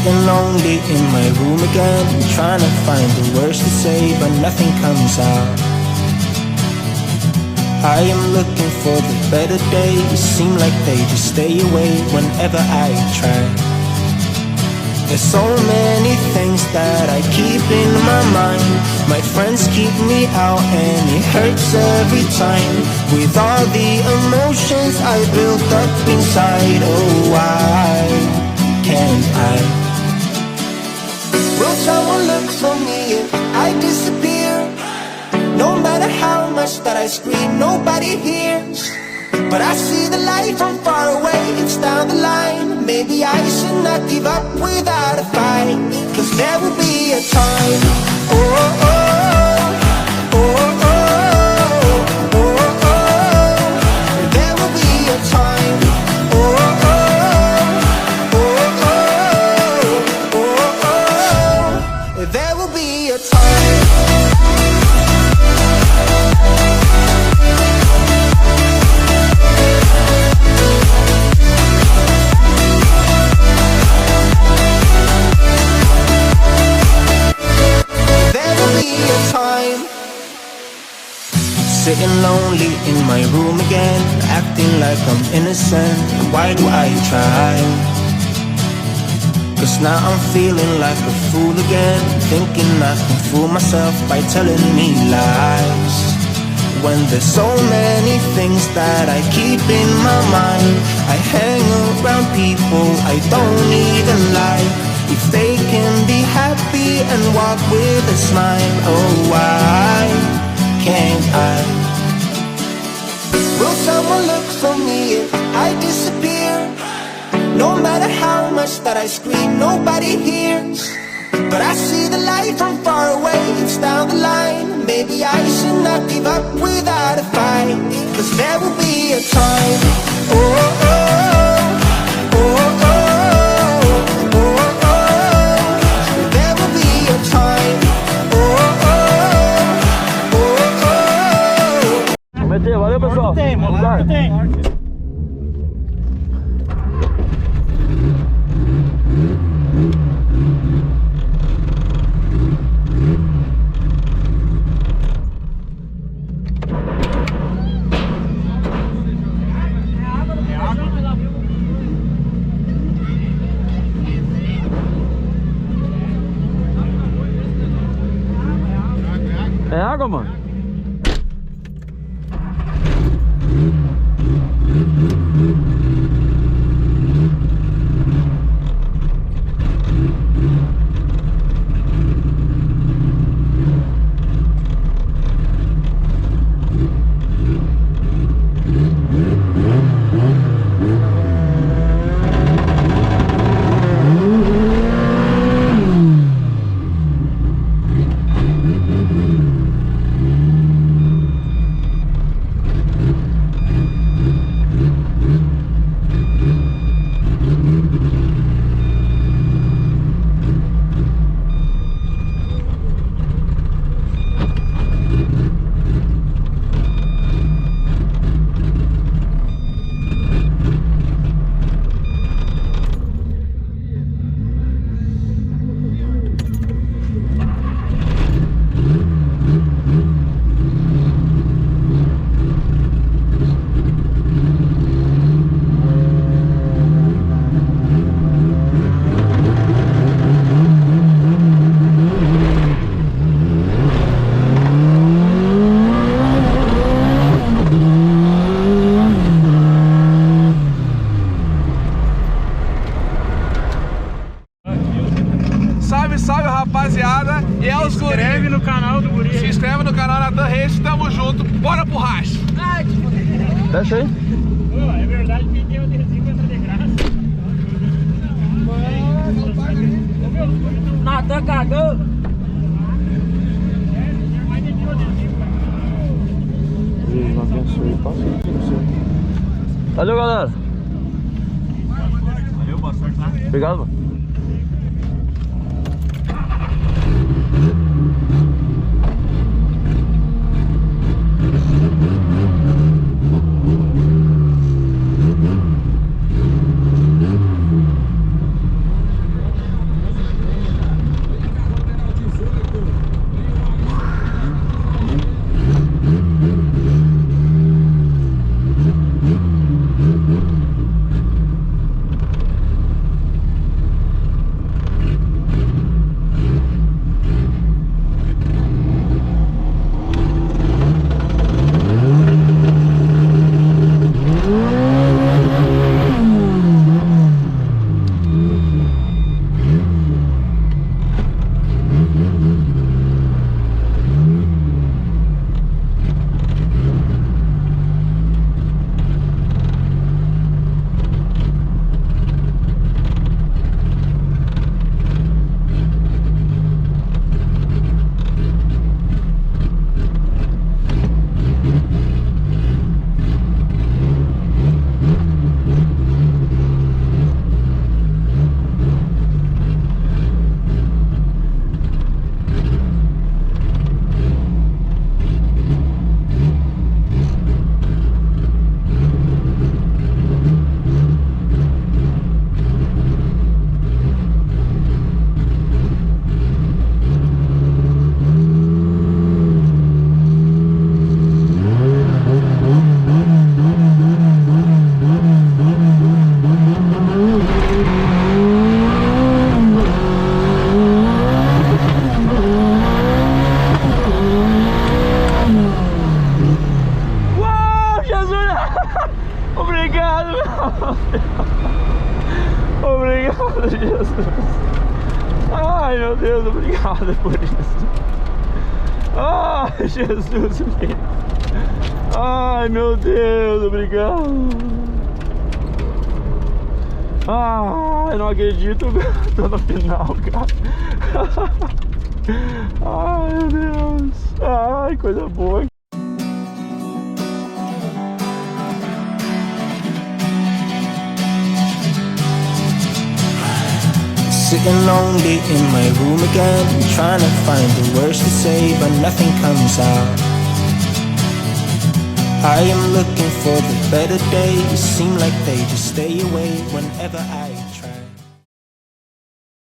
Sitting lonely in my room again, trying to find the words to say, but nothing comes out. I am looking for the better days, seem like they just stay away whenever I try. There's so many things that I keep in my mind. My friends keep me out and it hurts every time. With all the emotions I built up inside, oh why can't I? Will someone look for me if I disappear? No matter how much that I scream, nobody hears. But I see the light from far away, it's down the line. Maybe I should not give up without a fight, 'cause there will be a time. Oh, oh, oh, oh, oh, oh, oh. There will be a time. Oh, oh, oh, oh, oh, oh, oh. There will be a time. Sitting lonely in my room again, acting like I'm innocent. Why do I try? 'Cause now I'm feeling like a fool again, thinking I can fool myself by telling me lies. When there's so many things that I keep in my mind, I hang around people I don't even like. If they can be happy and walk with a smile, oh why can't I? Will someone look for me if I disappear? No matter how much that I scream, nobody hears. But I see the light from far away, it's down the line. Maybe I should not give up without a fight, 'cause there will be a time. Oh, oh, oh, oh, oh, oh, oh. There will be a time. Oh, oh, oh, oh, oh. Vamos meter, valeu pessoal. Tem. É água, mano? Salve rapaziada, e é os guri. Se inscreve no canal do guri. Se inscreve no canal Natan Race, tamo junto, bora pro racha. Fecha aí. Pô, é verdade que tem o adesivo contra de graça. Natan cagou. Deus abençoe, passa aí pra você. Valeu, galera. Valeu, boa sorte lá. Obrigado, mano. Obrigado, Jesus. Ai, meu Deus, obrigado por isso. Ai, Jesus. Ai, meu Deus, obrigado. Ai, não acredito. Tô no final, cara. Ai, meu Deus. Ai, coisa boa. Sitting lonely in my room again, trying to find the words to say, but nothing comes out. I am looking for the better days, seem like they just stay away whenever I